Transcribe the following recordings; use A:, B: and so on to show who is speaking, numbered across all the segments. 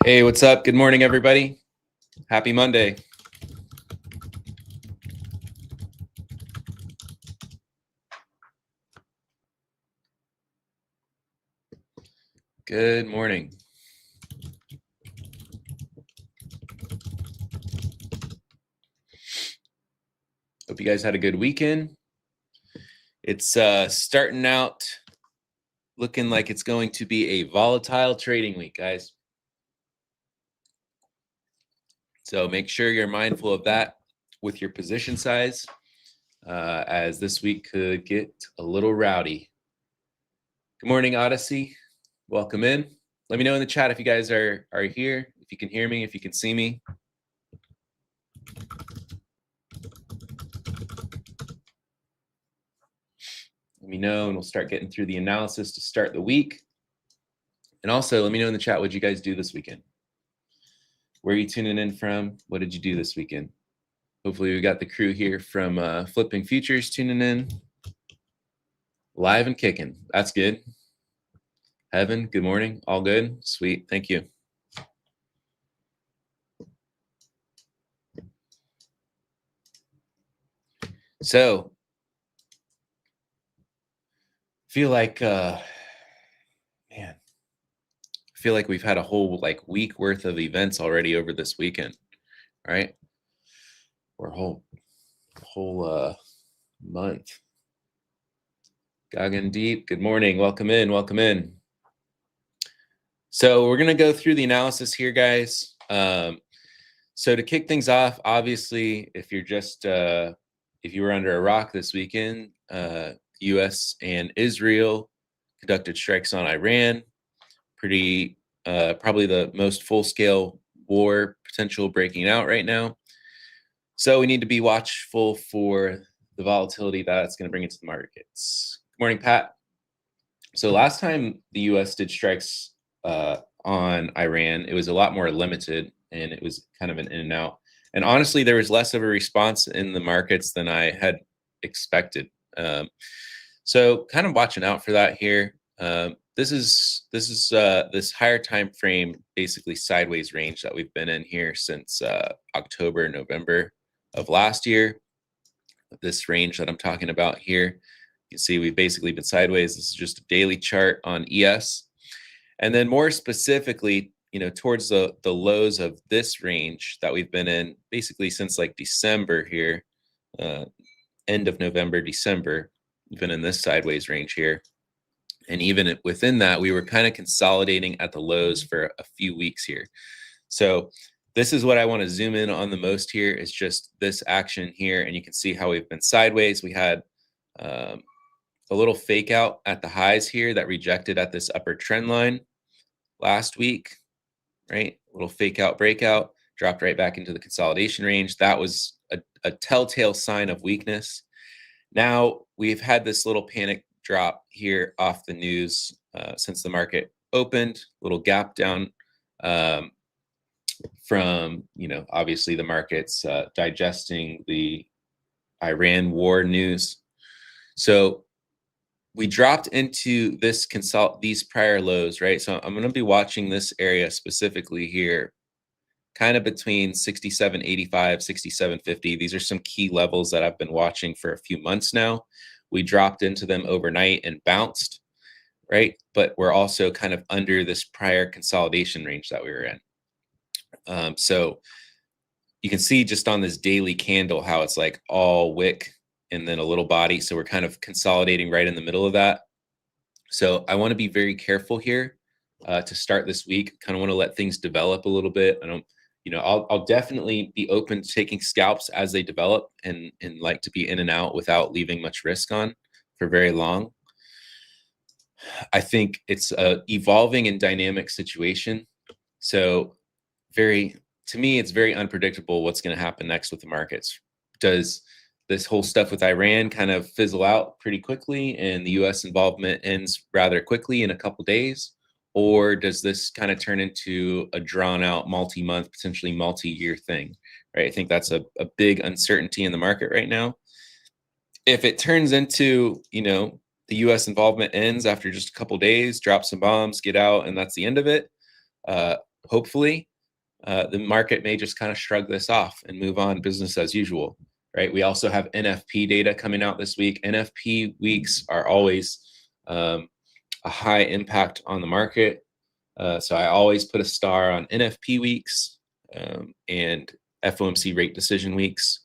A: Hey, what's up? Good morning, everybody. Happy Monday. Good morning. Hope you guys had a good weekend. It's starting out looking like it's going to be a volatile trading week, guys. So make sure you're mindful of that with your position size, as this week could get a little rowdy. Good morning, Odyssey. Welcome in. Let me know in the chat if you guys are here, if you can hear me, if you can see me. Let me know, and we'll start getting through the analysis to start the week. And also, let me know in the chat what you guys do this weekend. Where are you tuning in from? What did you do this weekend? Hopefully, we got the crew here from Flipping Futures tuning in. Live and kicking. That's good. Heaven, good morning. All good? Sweet. Thank you. So, feel like, man, I feel like we've had a whole week worth of events already over this weekend, right? Or whole month. Gagan Deep, good morning. Welcome in. Welcome in. So we're going to go through the analysis here, guys. So to kick things off, obviously, if you're just if you were under a rock this weekend, U.S. and Israel conducted strikes on Iran. Pretty probably the most full-scale war potential breaking out right now. So we need to be watchful for the volatility that's going to bring into the markets. Good morning, Pat. So last time the U.S. did strikes on Iran, it was a lot more limited, and it was kind of an in and out. And honestly, there was less of a response in the markets than I had expected. So kind of watching out for that here. This is this higher time frame, basically sideways range that we've been in here since October, November of last year. This range that I'm talking about here, you can see we've basically been sideways. This is just a daily chart on ES. And then more specifically, towards the lows of this range that we've been in basically since like December here, end of November, December, we've been in this sideways range here. And even within that, we were kind of consolidating at the lows for a few weeks here. So this is what I want to zoom in on the most here, is just this action here. And you can see how we've been sideways. We had a little fake out at the highs here that rejected at this upper trend line last week, right? A little fake out breakout, dropped right back into the consolidation range. That was a telltale sign of weakness. Now we've had this little panic drop here off the news since the market opened, little gap down from, obviously the markets digesting the Iran war news. So we dropped into these prior lows, right? So I'm going to be watching this area specifically here, kind of between 67.85, 67.50. These are some key levels that I've been watching for a few months now. We dropped into them overnight and bounced, right? But we're also kind of under this prior consolidation range that we were in. So you can see just on this daily candle how it's like all wick and then a little body. So we're kind of consolidating right in the middle of that. So I want to be very careful here to start this week. Kind of want to let things develop a little bit. I don't, I'll definitely be open to taking scalps as they develop and like to be in and out without leaving much risk on for very long. I think it's a evolving and dynamic situation. So to me, it's very unpredictable what's going to happen next with the markets. Does this whole stuff with Iran kind of fizzle out pretty quickly and the US involvement ends rather quickly in a couple days? Or does this kind of turn into a drawn out multi-month, potentially multi-year thing, right? I think that's a big uncertainty in the market right now. If it turns into, the US involvement ends after just a couple days, drop some bombs, get out, and that's the end of it, hopefully, the market may just kind of shrug this off and move on business as usual, right? We also have NFP data coming out this week. NFP weeks are always a high impact on the market. So I always put a star on NFP weeks and FOMC rate decision weeks,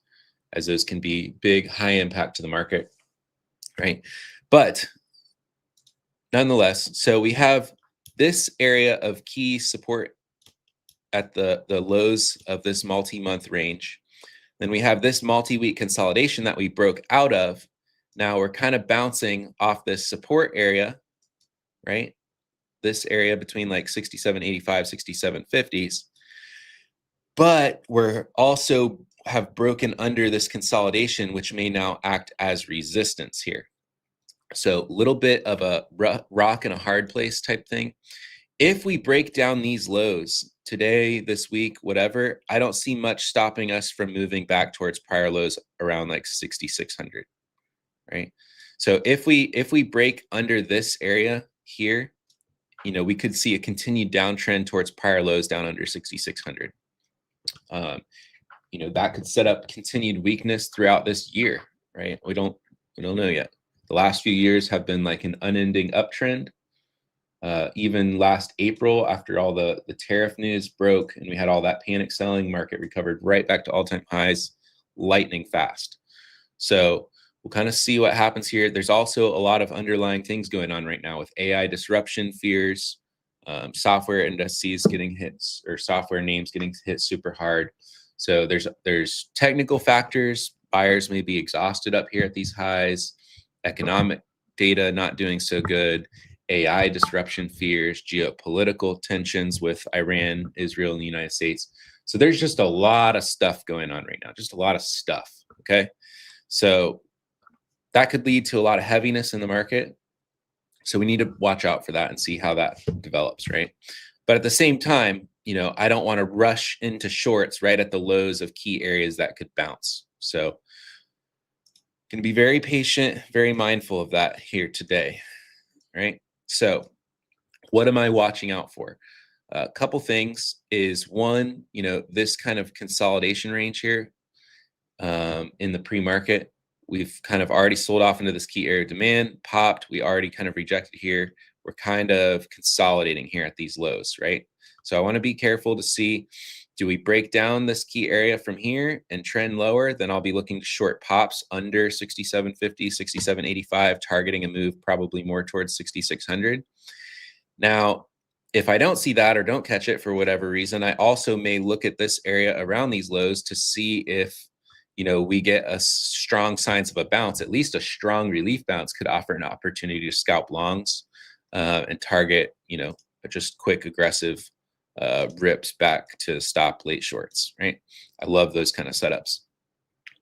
A: as those can be big, high impact to the market, right? But nonetheless, so we have this area of key support at the lows of this multi-month range. Then we have this multi-week consolidation that we broke out of. Now we're kind of bouncing off this support area, right? This area between like 67.85, 67.50s. But we're also have broken under this consolidation, which may now act as resistance here. So a little bit of a rock and a hard place type thing. If we break down these lows today, this week, whatever, I don't see much stopping us from moving back towards prior lows around like 6,600, right? So if we break under this area here, we could see a continued downtrend towards prior lows down under 6,600. That could set up continued weakness throughout this year, right? We don't know yet. The last few years have been like an unending uptrend. Even last April, after all the tariff news broke and we had all that panic selling, market recovered right back to all-time highs, lightning fast. So we'll kind of see what happens here. There's also a lot of underlying things going on right now with AI disruption fears, software indices getting hits, or software names getting hit super hard. So there's technical factors. Buyers may be exhausted up here at these highs. Economic data not doing so good. AI disruption fears, geopolitical tensions with Iran, Israel, and the United States. So there's just a lot of stuff going on right now, just a lot of stuff, okay? So that could lead to a lot of heaviness in the market. So we need to watch out for that and see how that develops, right? But at the same time, I don't want to rush into shorts right at the lows of key areas that could bounce. So going to be very patient, very mindful of that here today, right? So what am I watching out for? A couple things is one, this kind of consolidation range here in the pre-market. We've kind of already sold off into this key area of demand, popped. We already kind of rejected here. We're kind of consolidating here at these lows, right? So I want to be careful to see, do we break down this key area from here and trend lower? Then I'll be looking to short pops under 67.50, 67.85, targeting a move probably more towards 6,600. Now, if I don't see that or don't catch it for whatever reason, I also may look at this area around these lows to see if we get a strong signs of a bounce. At least a strong relief bounce could offer an opportunity to scalp longs and target just quick aggressive rips back to stop late shorts, right? I love those kind of setups,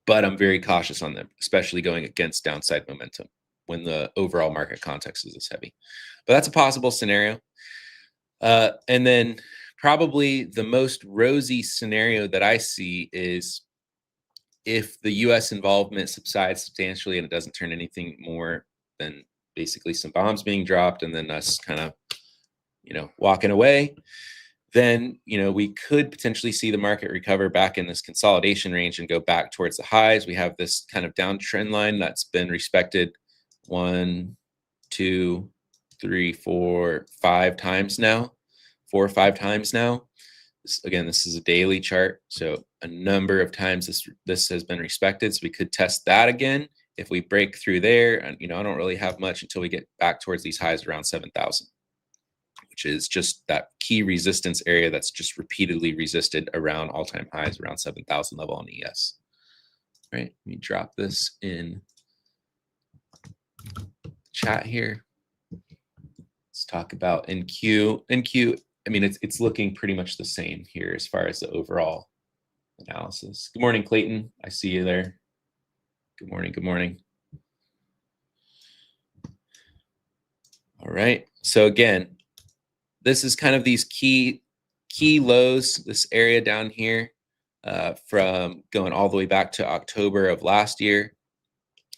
A: but I'm very cautious on them, especially going against downside momentum when the overall market context is this heavy. But that's a possible scenario. And then probably the most rosy scenario that I see is if the U.S. involvement subsides substantially and it doesn't turn anything more than basically some bombs being dropped and then us kind of, walking away, then, we could potentially see the market recover back in this consolidation range and go back towards the highs. We have this kind of downtrend line that's been respected 1, 2, 3, 4, 5 times now, 4 or 5 times now. This is a daily chart, so a number of times this has been respected. So we could test that again if we break through there. And I don't really have much until we get back towards these highs around 7,000, which is just that key resistance area that's just repeatedly resisted around all-time highs around 7,000 level on ES. All right, let me drop this in chat here. Let's talk about NQ. NQ, I mean, it's looking pretty much the same here as far as the overall analysis. Good morning, Clayton. I see you there. Good morning. Good morning. All right. So again, this is kind of these key lows, this area down here from going all the way back to October of last year.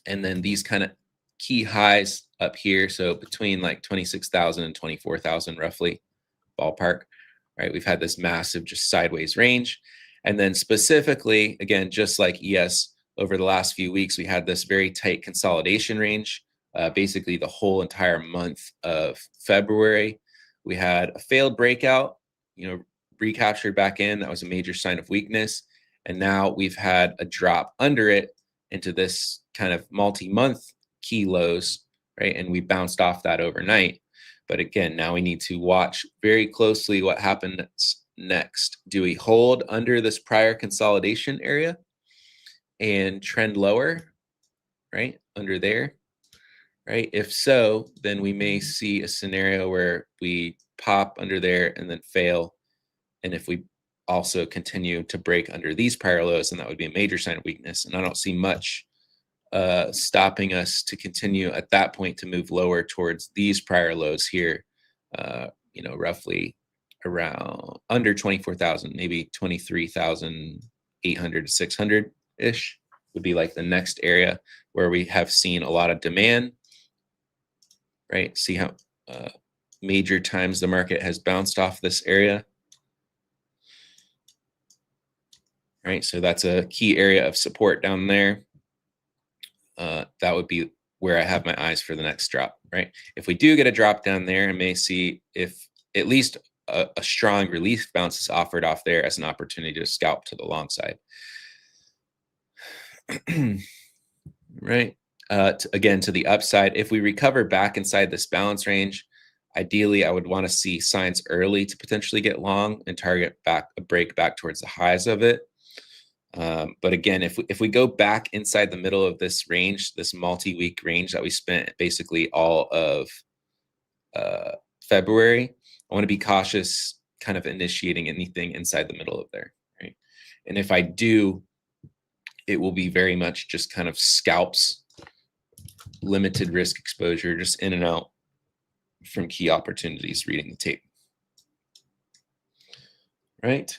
A: And then these kind of key highs up here. So between like 26,000 and 24,000 roughly, ballpark, right? We've had this massive just sideways range. And then specifically, again, just like ES over the last few weeks, we had this very tight consolidation range. Basically the whole entire month of February, we had a failed breakout, recaptured back in. That was a major sign of weakness. And now we've had a drop under it into this kind of multi-month key lows, right? And we bounced off that overnight. But again, now we need to watch very closely what happens next. Do we hold under this prior consolidation area and trend lower, right? Under there, right? If so, then we may see a scenario where we pop under there and then fail. And if we also continue to break under these prior lows, then that would be a major sign of weakness. And I don't see much stopping us to continue at that point to move lower towards these prior lows here, roughly around under 24,000, maybe 23,800 to 600 ish would be like the next area where we have seen a lot of demand, right? See how major times the market has bounced off this area. Right, so that's a key area of support down there. That would be where I have my eyes for the next drop, right? If we do get a drop down there, I may see if at least a strong relief bounce is offered off there as an opportunity to scalp to the long side. Right, again, to the upside, if we recover back inside this balance range, ideally I would want to see signs early to potentially get long and target back a break back towards the highs of it. But again, if we go back inside the middle of this range, this multi-week range that we spent basically all of February, I want to be cautious kind of initiating anything inside the middle of there, right? And if I do, it will be very much just kind of scalps, limited risk exposure, just in and out from key opportunities, reading the tape, right?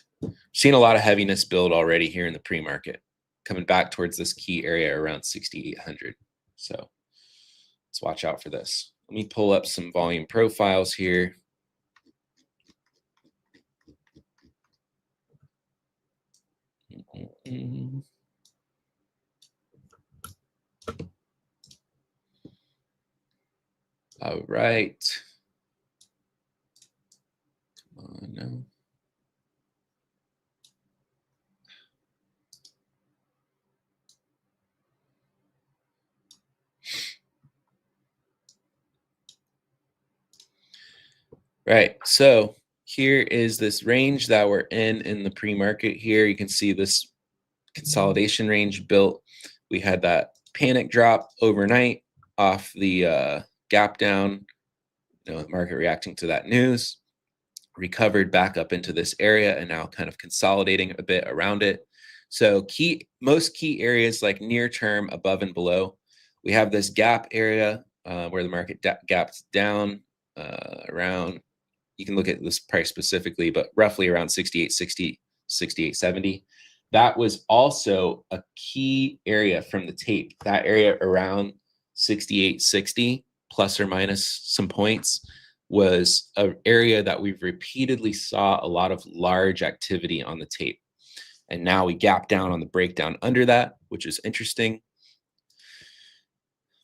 A: Seen a lot of heaviness build already here in the pre-market, coming back towards this key area around 6,800. So let's watch out for this. Let me pull up some volume profiles here. All right. Come on now. Right, so here is this range that we're in the pre-market here. You can see this consolidation range built. We had that panic drop overnight off the gap down, the market reacting to that news, recovered back up into this area and now kind of consolidating a bit around it. So most key areas like near term, above and below, we have this gap area where the market gapped down around, you can look at this price specifically, but roughly around 68.60, 68.70. That was also a key area from the tape. That area around 68.60 plus or minus some points was an area that we've repeatedly saw a lot of large activity on the tape. And now we gap down on the breakdown under that, which is interesting.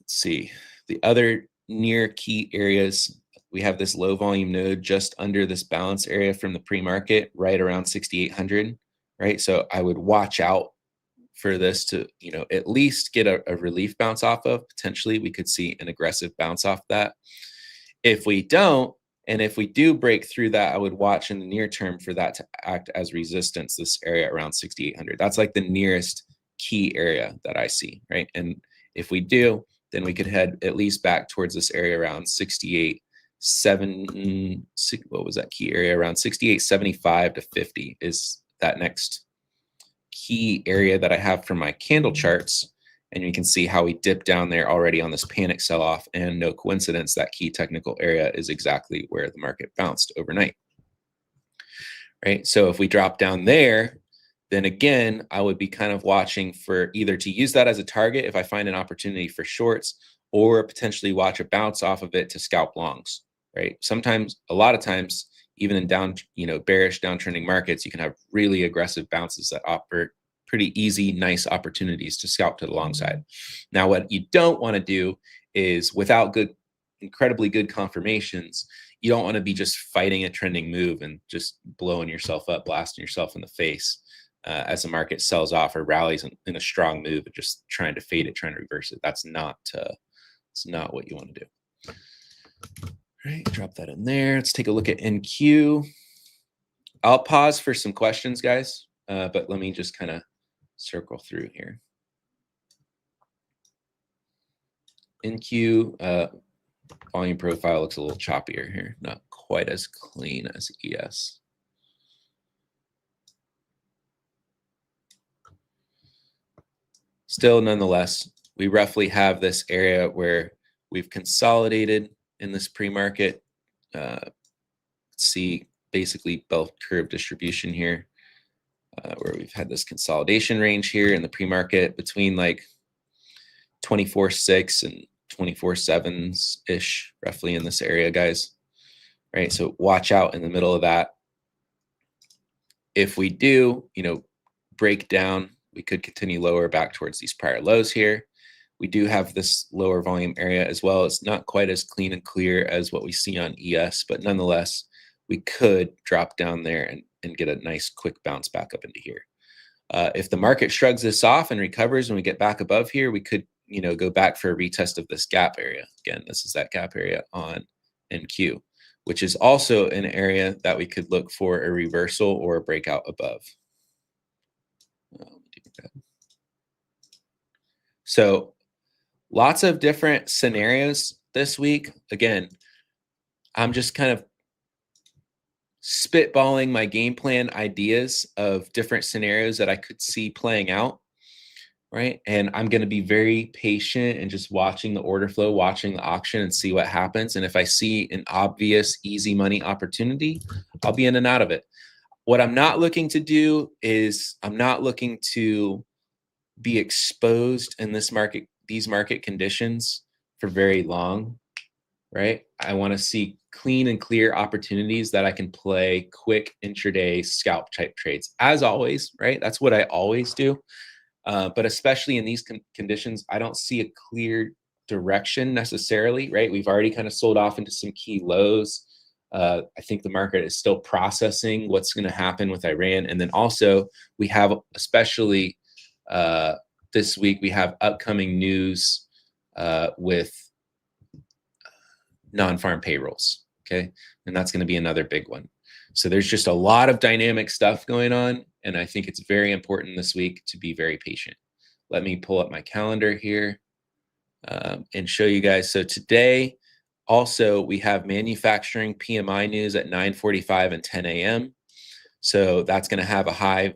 A: Let's see, the other near key areas, we have this low volume node just under this balance area from the pre-market, right around 6,800, right? So I would watch out for this to, at least get a relief bounce off of. Potentially we could see an aggressive bounce off that. If we don't, and if we do break through that, I would watch in the near term for that to act as resistance, this area around 6,800. That's like the nearest key area that I see, right? And if we do, then we could head at least back towards this area around 68.7, what was that key area? Around 68.75 to 50 is that next key area that I have from my candle charts. And you can see how we dipped down there already on this panic sell-off, and no coincidence, that key technical area is exactly where the market bounced overnight, right? So if we drop down there, then again, I would be kind of watching for either to use that as a target if I find an opportunity for shorts, or potentially watch a bounce off of it to scalp longs, right? Sometimes, a lot of times, even in bearish downtrending markets, you can have really aggressive bounces that offer pretty easy, nice opportunities to scalp to the long side. Now, what you don't want to do is, without incredibly good confirmations, you don't want to be just fighting a trending move and just blowing yourself up, blasting yourself in the face as the market sells off or rallies in a strong move and just trying to fade it, trying to reverse it. That's not what you want to do. All right, drop that in there. Let's take a look at NQ. I'll pause for some questions, guys, but let me just kind of circle through here. NQ volume profile looks a little choppier here, not quite as clean as ES. Still, nonetheless, we roughly have this area where we've consolidated in this pre-market. See basically bell curve distribution here, where we've had this consolidation range here in the pre-market between like 24.6 and 24.7s ish, roughly in this area, guys. Right, so watch out in the middle of that. If we do, break down, we could continue lower back towards these prior lows here. We do have this lower volume area as well. It's not quite as clean and clear as what we see on ES, but nonetheless, we could drop down there and get a nice quick bounce back up into here. If the market shrugs this off and recovers and we get back above here, we could, go back for a retest of this gap area. Again, this is that gap area on NQ, which is also an area that we could look for a reversal or a breakout above. So lots of different scenarios this week. Again, I'm just kind of spitballing my game plan ideas of different scenarios that I could see playing out, right? And I'm going to be very patient and just watching the order flow, watching the auction and see what happens. And if I see an obvious easy money opportunity, I'll be in and out of it. What I'm not looking to do is I'm not looking to be exposed in these market conditions for very long, right? I want to see clean and clear opportunities that I can play quick intraday scalp type trades. As always, right? That's what I always do. But especially in these conditions, I don't see a clear direction necessarily, right? We've already kind of sold off into some key lows. I think the market is still processing what's going to happen with Iran. And then also we have, especially this week, we have upcoming news with non-farm payrolls, okay? And that's going to be another big one. So there's just a lot of dynamic stuff going on, and I think it's very important this week to be very patient. Let me pull up my calendar here and show you guys. So today, also, we have manufacturing PMI news at 9:45 and 10 a.m. So that's going to have a higher,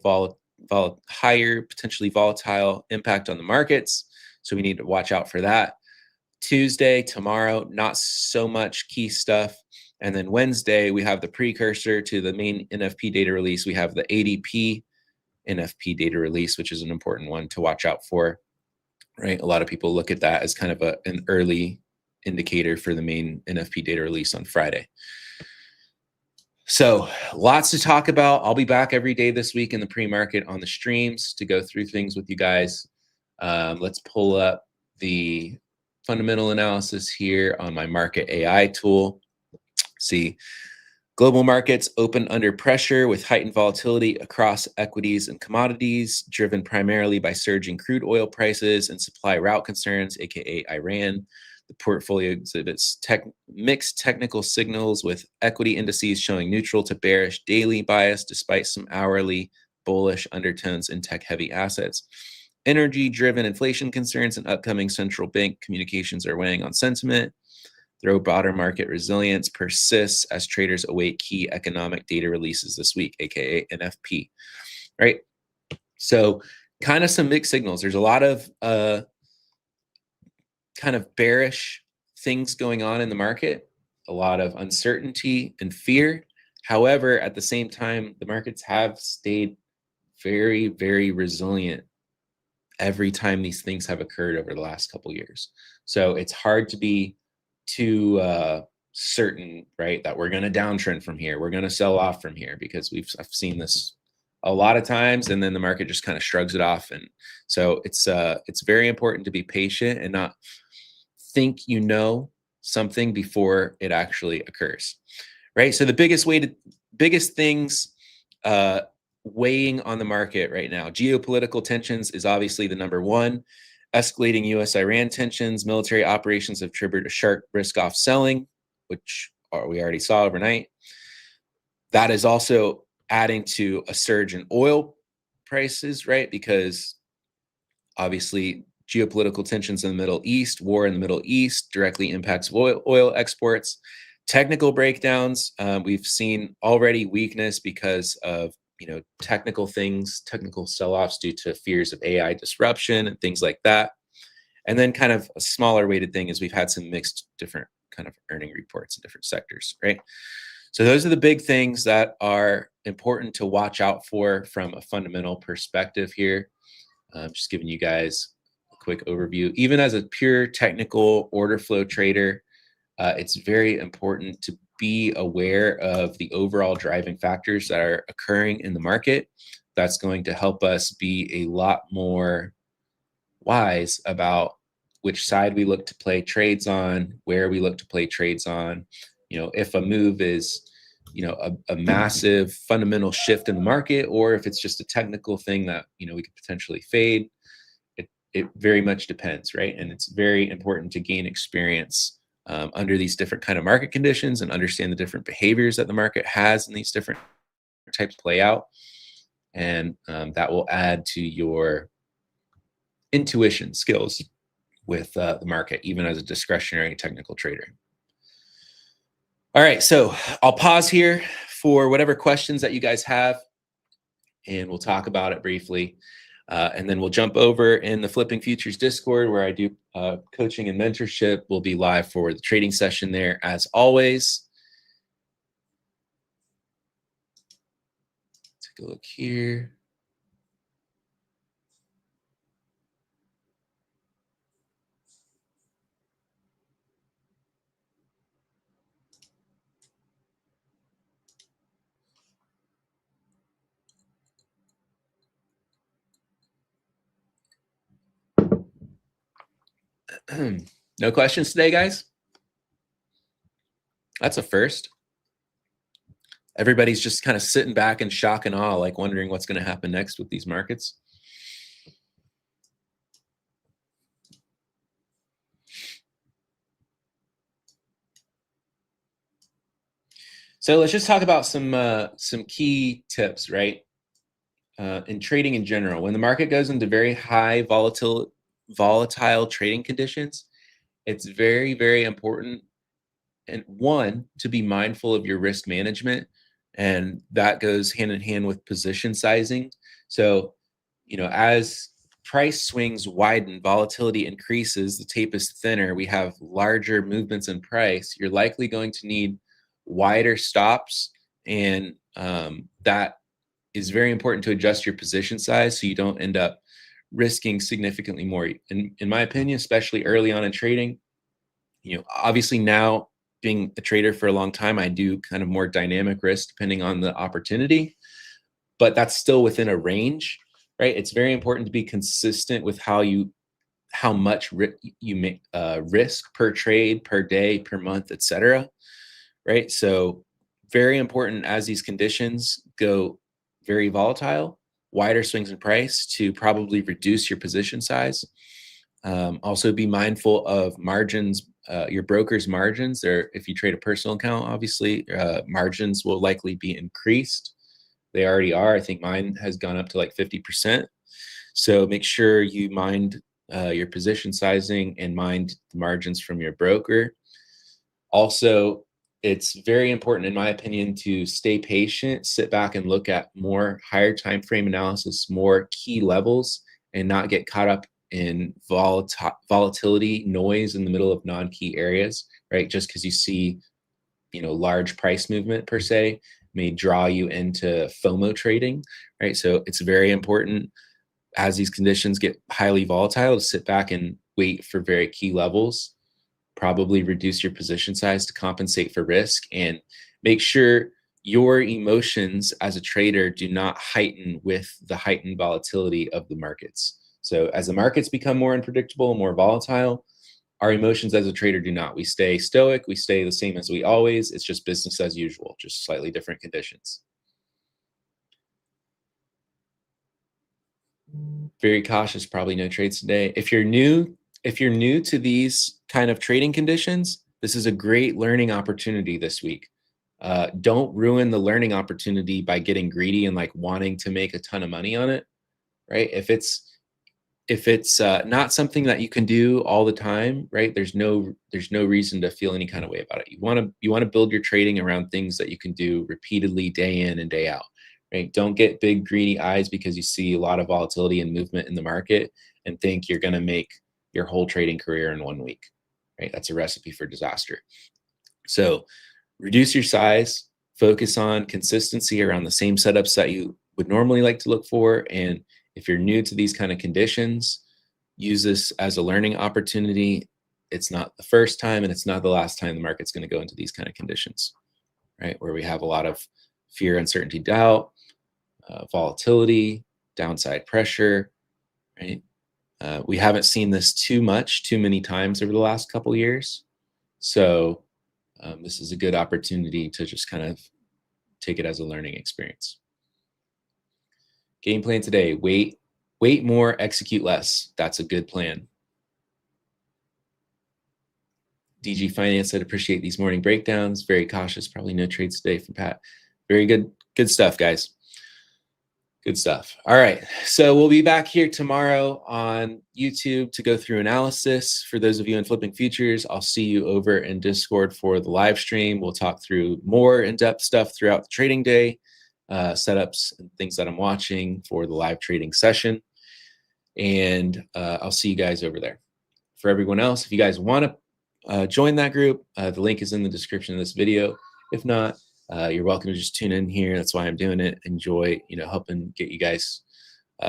A: potentially volatile impact on the markets. So we need to watch out for that. Tuesday, tomorrow, not so much key stuff. And then Wednesday, we have the precursor to the main NFP data release. We have the ADP NFP data release, which is an important one to watch out for, right? A lot of people look at that as kind of an early indicator for the main NFP data release on Friday. So lots to talk about. I'll be back every day this week in the pre-market on the streams to go through things with you guys. Let's pull up the fundamental analysis here on my market AI tool. See, global markets open under pressure with heightened volatility across equities and commodities, driven primarily by surging crude oil prices and supply route concerns, aka Iran. The portfolio exhibits mixed technical signals, with equity indices showing neutral to bearish daily bias despite some hourly bullish undertones in tech-heavy assets. Energy-driven inflation concerns and upcoming central bank communications are weighing on sentiment. Though broader market resilience persists as traders await key economic data releases this week, aka NFP. Right? So kind of some mixed signals. There's a lot of kind of bearish things going on in the market, a lot of uncertainty and fear. However, at the same time, the markets have stayed very, very resilient every time these things have occurred over the last couple of years. So it's hard to be too certain, right, that we're going to downtrend from here, we're going to sell off from here, because I've seen this a lot of times, and then the market just kind of shrugs it off. And so it's very important to be patient and not think you know something before it actually occurs, right? So the biggest things weighing on the market right now, geopolitical tensions is obviously the number one. Escalating US-Iran tensions, military operations have triggered a sharp risk-off selling, which we already saw overnight. That is also adding to a surge in oil prices, right? Because obviously geopolitical tensions in the Middle East, war in the Middle East directly impacts oil exports. Technical breakdowns, we've seen already weakness because of technical things, technical sell-offs due to fears of AI disruption and things like that. And then kind of a smaller weighted thing is we've had some mixed different kind of earning reports in different sectors, right? So those are the big things that are important to watch out for from a fundamental perspective here. Just giving you guys a quick overview. Even as a pure technical order flow trader, it's very important to be aware of the overall driving factors that are occurring in the market. That's going to help us be a lot more wise about which side we look to play trades on, where we look to play trades on. If a move is a massive fundamental shift in the market, or if it's just a technical thing that we could potentially fade. It very much depends, right? And it's very important to gain experience under these different kind of market conditions and understand the different behaviors that the market has in these different types play out. And that will add to your intuition skills with the market, even as a discretionary technical trader. All right, so I'll pause here for whatever questions that you guys have, and we'll talk about it briefly. And then we'll jump over in the Flipping Futures Discord, where I do coaching and mentorship. We'll be live for the trading session there, as always. Take a look here. No questions today, guys? That's a first. Everybody's just kind of sitting back in shock and awe, like wondering what's going to happen next with these markets. So let's just talk about some key tips, right? In trading in general, when the market goes into very high volatile trading conditions, it's very, very important, and one, to be mindful of your risk management, and that goes hand in hand with position sizing. So, as price swings widen, volatility increases, the tape is thinner, we have larger movements in price, you're likely going to need wider stops, and that is very important to adjust your position size so you don't end up risking significantly more. In my opinion, especially early on in trading, obviously now being a trader for a long time, I do kind of more dynamic risk depending on the opportunity, but that's still within a range, right? It's very important to be consistent with how much you make risk per trade, per day, per month, etc. Right? So very important as these conditions go very volatile, wider swings in price, to probably reduce your position size. Also be mindful of margins, your broker's margins, or if you trade a personal account, obviously margins will likely be increased. They already are. I think mine has gone up to like 50%. So make sure you mind your position sizing and mind the margins from your broker. Also, it's very important, in my opinion, to stay patient, sit back and look at more higher time frame analysis, more key levels, and not get caught up in volatility noise in the middle of non-key areas, right? Just because you see, large price movement per se may draw you into FOMO trading, right? So it's very important as these conditions get highly volatile to sit back and wait for very key levels. probably reduce your position size to compensate for risk, and make sure your emotions as a trader do not heighten with the heightened volatility of the markets. So as the markets become more unpredictable, more volatile, our emotions as a trader do not. We stay stoic, we stay the same as we always. It's just business as usual, just slightly different conditions. Very cautious, probably no trades today. If you're new to these kind of trading conditions, this is a great learning opportunity this week. Don't ruin the learning opportunity by getting greedy and like wanting to make a ton of money on it, right? If it's not something that you can do all the time, right? There's no reason to feel any kind of way about it. You want to build your trading around things that you can do repeatedly, day in and day out, right? Don't get big greedy eyes because you see a lot of volatility and movement in the market and think you're going to make your whole trading career in 1 week, right? That's a recipe for disaster. So reduce your size, focus on consistency around the same setups that you would normally like to look for. And if you're new to these kind of conditions, use this as a learning opportunity. It's not the first time and it's not the last time the market's going to go into these kind of conditions, right? Where we have a lot of fear, uncertainty, doubt, volatility, downside pressure, right? We haven't seen this too many times over the last couple of years. So this is a good opportunity to just kind of take it as a learning experience. Game plan today, wait more, execute less. That's a good plan. DG Finance said, appreciate these morning breakdowns. Very cautious, probably no trades today from Pat. Very good stuff, guys. Good stuff. All right, so we'll be back here tomorrow on YouTube to go through analysis. For those of you in Flipping Futures, I'll see you over in Discord for the live stream. We'll talk through more in-depth stuff throughout the trading day, setups and things that I'm watching for the live trading session. And I'll see you guys over there. For everyone else, if you guys want to join that group, the link is in the description of this video. If not, you're welcome to just tune in here. That's why I'm doing it. Enjoy, helping get you guys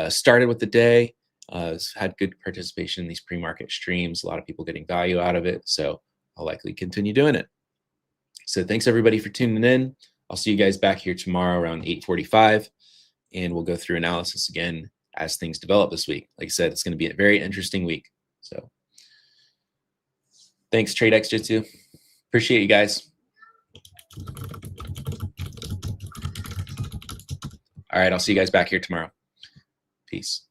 A: started with the day. Had good participation in these pre-market streams. A lot of people getting value out of it. So I'll likely continue doing it. So thanks everybody for tuning in. I'll see you guys back here tomorrow around 8:45, and we'll go through analysis again as things develop this week. Like I said, it's going to be a very interesting week. So thanks, TradeX Jitsu. Appreciate you guys. All right, I'll see you guys back here tomorrow. Peace.